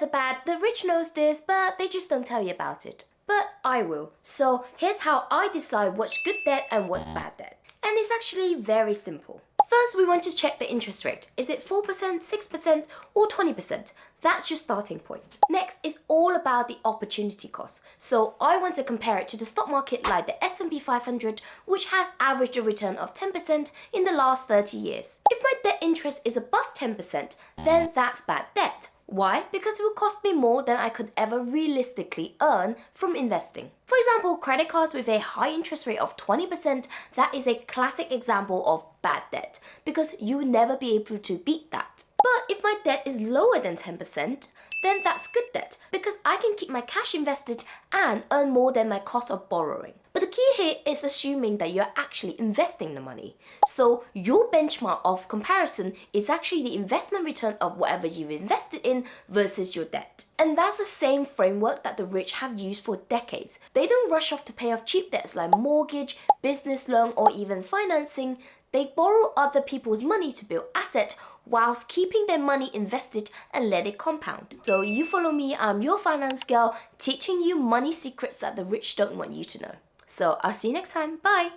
debts are bad, the rich knows this, but they just don't tell you about it. But I will. So here's how I decide what's good debt and what's bad debt. And it's actually very simple. First, we want to check the interest rate. Is it 4%, 6%, or 20%? That's your starting point. Next is all about the opportunity cost. So I want to compare it to the stock market like the S&P 500, which has averaged a return of 10% in the last 30 years. If my debt interest is above 10%, then that's bad debt. Why? Because it will cost me more than I could ever realistically earn from investing. For example, credit cards with a high interest rate of 20%, that is a classic example of bad debt because you will never be able to beat that. But if my debt is lower than 10%, then that's good debt because I can keep my cash invested and earn more than my cost of borrowing. But the key here is assuming that you're actually investing the money. So your benchmark of comparison is actually the investment return of whatever you've invested in versus your debt. And that's the same framework that the rich have used for decades. They don't rush off to pay off cheap debts like mortgage, business loan, or even financing. They borrow other people's money to build assets whilst keeping their money invested and let it compound. So you follow me, I'm your finance girl, teaching you money secrets that the rich don't want you to know. So I'll see you next time. Bye!